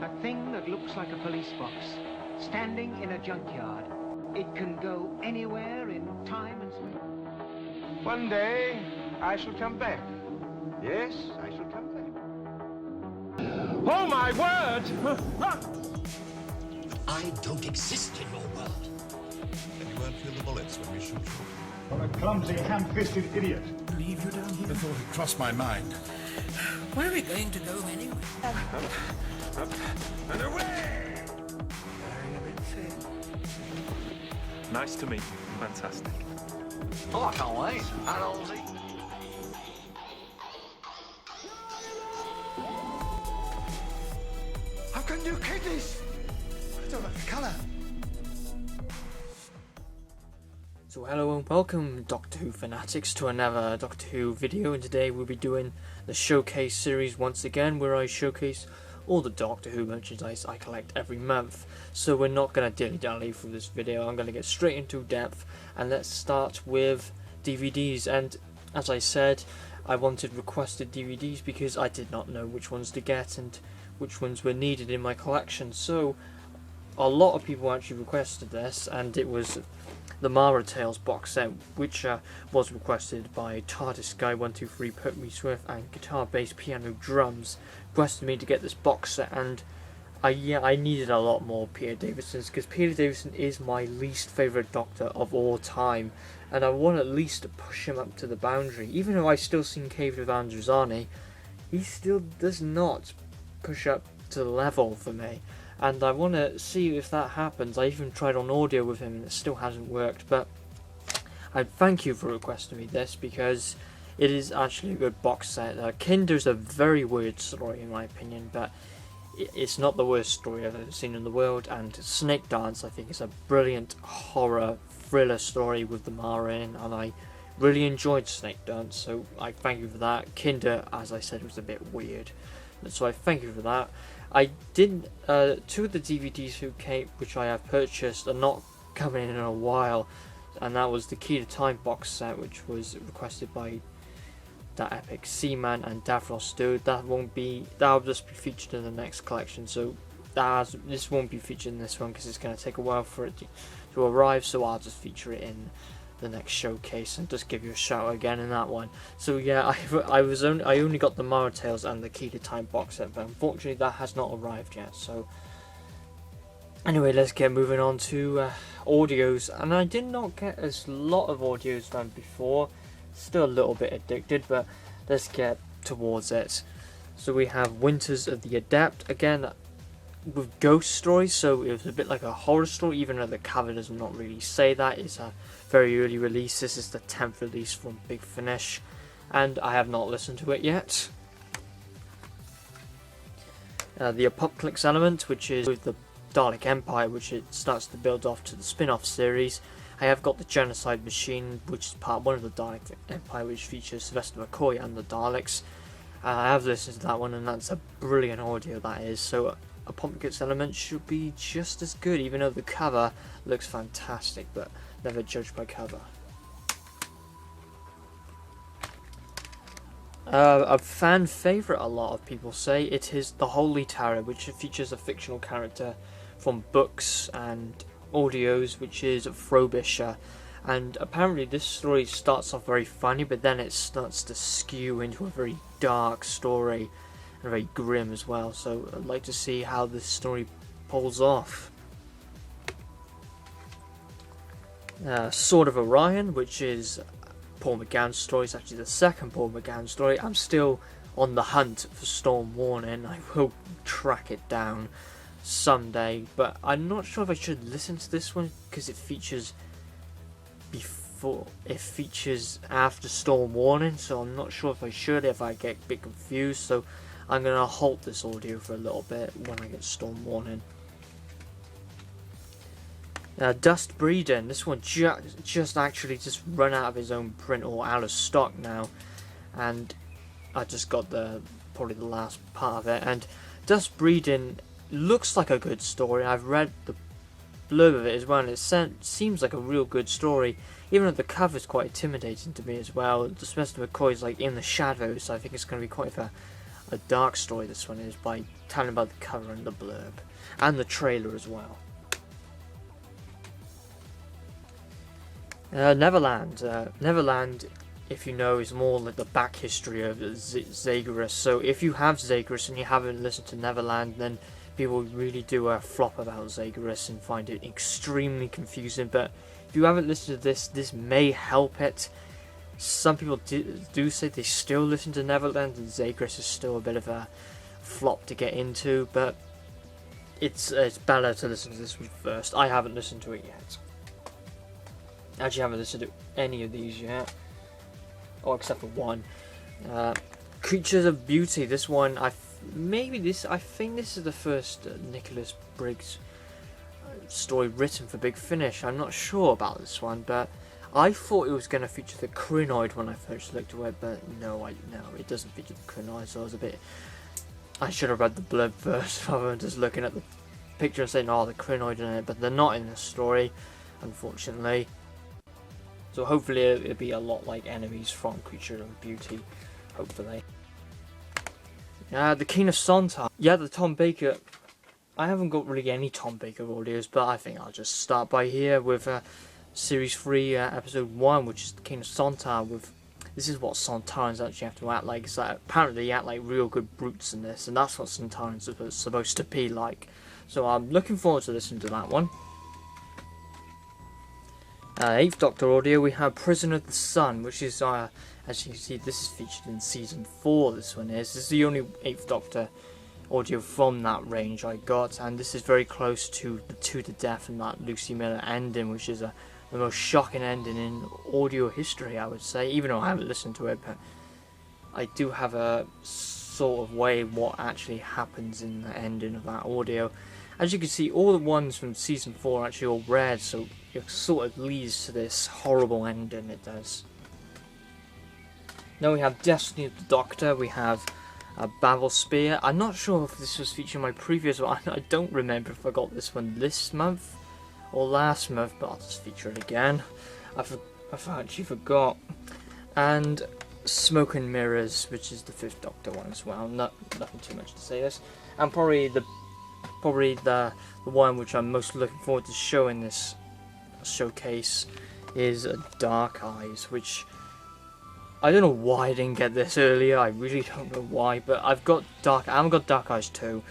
A thing that looks like a police box, standing in a junkyard. It can go anywhere in time and space. One day, I shall come back. Yes, I shall come back. Oh, my word! I don't exist in your world. And you won't feel the bullets when we shoot you. What a clumsy, ham-fisted idiot. Leave you down here? The thought had crossed my mind. Where are we going to go anyway? Up, and away! Nice to meet you. Fantastic. Oh, I can't wait. How old is he? I've got new kidneys! I don't like the colour. So hello and welcome Doctor Who fanatics to another Doctor Who video, and today we'll be doing the Showcase series once again, where I showcase all the Doctor Who merchandise I collect every month. So we're not going to dilly-dally through this video, I'm going to get straight into depth, and let's start with DVDs. And as I said, I wanted requested DVDs because I did not know which ones to get and which ones were needed in my collection. So a lot of people actually requested this, and it was the Mara Tales box set, which was requested by TARDIS Guy 123 Put Me Swift and Guitar Bass Piano Drums. Requested me to get this box set, and I needed a lot more Peter Davison's, because Peter Davison is my least favourite Doctor of all time, and I want at least to push him up to the boundary. Even though I've still seen Cave of Androzani, he still does not push up to the level for me, and I want to see if that happens. I even tried on audio with him and it still hasn't worked, but I thank you for requesting me this because it is actually a good box set. Kinder's a very weird story in my opinion, but it's not the worst story I've ever seen in the world, and Snake Dance I think is a brilliant horror thriller story with the Mara in, and I really enjoyed Snake Dance, so I thank you for that. Kinder, as I said, was a bit weird, so I thank you for that. I did two of the DVDs which I have purchased are not coming in a while, and that was the Key to Time box set, which was requested by That Epic Seaman and Davros Dude. That'll just be featured in the next collection, so this won't be featured in this one because it's going to take a while for it to arrive, so I'll just feature it in the next showcase and just give you a shout again in that one. So yeah, I only got the Mara Tales and the Key to Time box set, but unfortunately that has not arrived yet. So anyway, let's get moving on to audios, and I did not get as lot of audios than before. Still a little bit addicted, but let's get towards it. So we have Winters of the Adept, again with ghost stories, so it was a bit like a horror story, even though the cover does not really say that. It's a very early release. This is the 10th release from Big Finish, and I have not listened to it yet. The Apocalypse Element, which is with the Dalek Empire, which it starts to build off to the spin-off series. I have got the Genocide Machine, which is part 1 of the Dalek Empire, which features Sylvester McCoy and the Daleks. I have listened to that one, and that's a brilliant audio that is. So Apocalypse Element should be just as good, even though the cover looks fantastic, but never judge by cover. A fan favourite, a lot of people say, it is The Holy Terror, which features a fictional character from books and audios, which is Frobisher, and apparently this story starts off very funny, but then it starts to skew into a very dark story and very grim as well, so I'd like to see how this story pulls off. Sword of Orion, which is Paul McGann's story. It's actually the second Paul McGann story. I'm still on the hunt for Storm Warning. I will track it down someday, but I'm not sure if I should listen to this one because it features after Storm Warning, so I'm not sure if I should, if I get a bit confused, so I'm going to halt this audio for a little bit when I get Storm Warning. Dust Breeding, this one just run out of his own print or out of stock now, and I just got probably the last part of it, and Dust Breeding looks like a good story. I've read the blurb of it as well, and it seems like a real good story, even though the cover is quite intimidating to me as well. Sylvester McCoy is like in the shadows, so I think it's going to be quite a dark story this one is, by telling about the cover and the blurb, and the trailer as well. Neverland. Neverland, if you know, is more like the back history of Zagreus. So if you have Zagreus and you haven't listened to Neverland, then people really do flop about Zagreus and find it extremely confusing. But if you haven't listened to this, this may help it. Some people do say they still listen to Neverland, and Zagreus is still a bit of a flop to get into, but it's better to listen to this one first. I haven't listened to it yet. Actually, I haven't listened to any of these yet. Oh, except for one. Creatures of Beauty. This one, I think this is the first Nicholas Briggs story written for Big Finish. I'm not sure about this one, but I thought it was going to feature the Crinoid when I first looked at it, but no, it doesn't feature the Crinoid, so I should have read the blurb first rather than just looking at the picture and saying, oh, the Crinoid in it, but they're not in the story, unfortunately. So hopefully it'll be a lot like enemies from Creature of Beauty, hopefully. The King of Sontar. Yeah, the Tom Baker. I haven't got really any Tom Baker audios, but I think I'll just start by here with Series 3, Episode 1, which is the King of Sontar. This is what Sontarans actually have to act like. It's like, apparently they act like real good brutes in this, and that's what Sontarans are supposed to be like. So I'm looking forward to listening to that one. 8th Doctor audio, we have Prisoner of the Sun, which is, as you can see, this is featured in Season 4, this one is. This is the only 8th Doctor audio from that range I got, and this is very close to the To the Death and that Lucy Miller ending, which is the most shocking ending in audio history, I would say, even though I haven't listened to it, but I do have a sort of way what actually happens in the ending of that audio. As you can see, all the ones from Season 4 are actually all red, so it sort of leads to this horrible ending, it does. Now we have Destiny of the Doctor, we have Babel Spear. I'm not sure if this was featured in my previous one. I don't remember if I got this one this month or last month, but I'll just feature it again. I've actually forgot. And Smoke and Mirrors, which is the 5th Doctor one as well. Nothing too much to say this. And probably the one which I'm most looking forward to showing this showcase is Dark Eyes, which I don't know why I didn't get this earlier. I really don't know why, but I haven't got Dark Eyes 2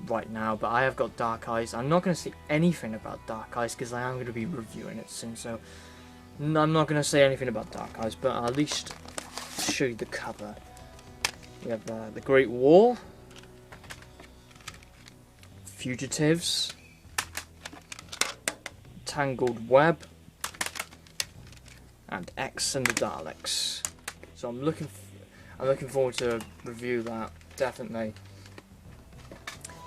right now, but I have got Dark Eyes. I'm not going to say anything about Dark Eyes because I am going to be reviewing it soon, so I'm not going to say anything about Dark Eyes, but I'll at least show you the cover. We have the Great Wall, Fugitives, Tangled Web, and X and the Daleks. So I'm looking forward to review that, definitely.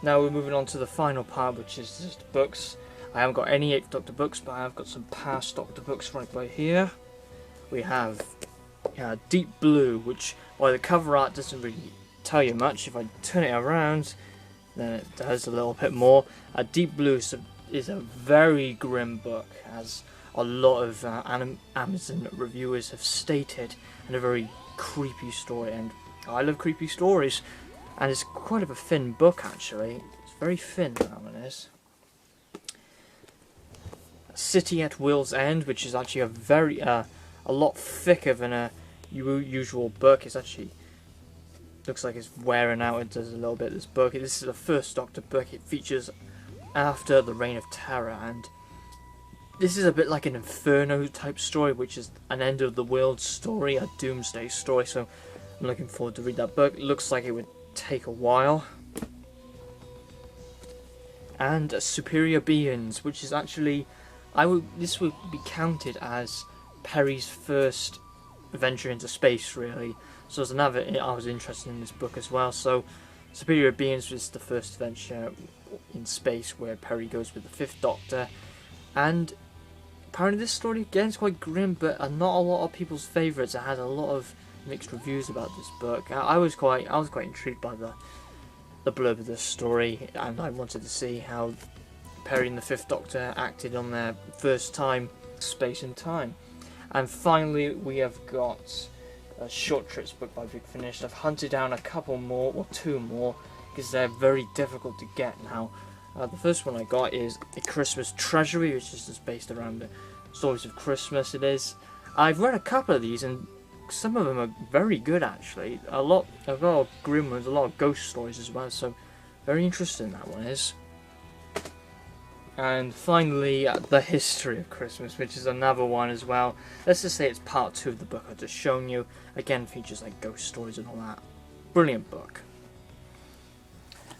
Now we're moving on to the final part, which is just books. I haven't got any 8th Doctor books, but I have got some past Doctor books right by here. We have Deep Blue, which by the cover art doesn't really tell you much. If I turn it around, then it does a little bit more. Deep Blue is a very grim book, as a lot of Amazon reviewers have stated, and a very creepy story, and I love creepy stories, and it's quite of a thin book actually. It's very thin, that one is. City at Will's End, which is actually a lot thicker than a usual book. It's actually looks like it's wearing out. It does a little bit. This book. This is the 1st Doctor book. It features after the Reign of Terror, and this is a bit like an Inferno type story, which is an end of the world story, a doomsday story. So I'm looking forward to read that book. It looks like it would take a while. And Superior Beings, which is actually this would be counted as Perry's first venture into space, really. So as another, I was interested in this book as well. So Superior Beings was the first venture in space where Perry goes with the 5th Doctor, and apparently this story again is quite grim, but not a lot of people's favourites. It had a lot of mixed reviews about this book. I was quite intrigued by the blurb of this story, and I wanted to see how Perry and the 5th Doctor acted on their first time, Space and Time. And finally we have got Short Trips book by Big Finish. I've hunted down a couple more, or two more, because they're very difficult to get now. The first one I got is A Christmas Treasury, which is just based around the stories of Christmas. It is. I've read a couple of these, and some of them are very good actually. A lot of grim ones, a lot of ghost stories as well. So very interesting that one is. And finally, The History of Christmas, which is another one as well. Let's just say it's part 2 of the book I've just shown you. Again, features like ghost stories and all that. Brilliant book.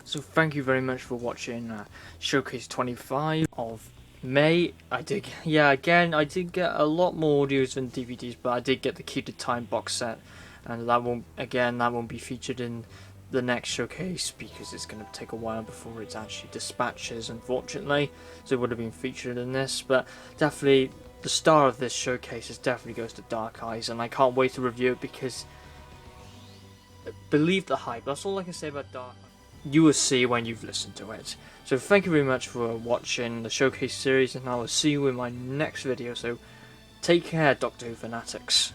So thank you very much for watching Showcase 25 of May. I did get a lot more audios than DVDs, but I did get the Key to Time box set, and that won't be featured in the next showcase because it's going to take a while before it actually dispatches, unfortunately. So it would have been featured in this, but definitely the star of this showcase definitely goes to Dark Eyes, and I can't wait to review it because believe the hype. That's all I can say about Dark Eyes. You will see when you've listened to it. So thank you very much for watching the showcase series, and I will see you in my next video. So take care, Doctor Who fanatics.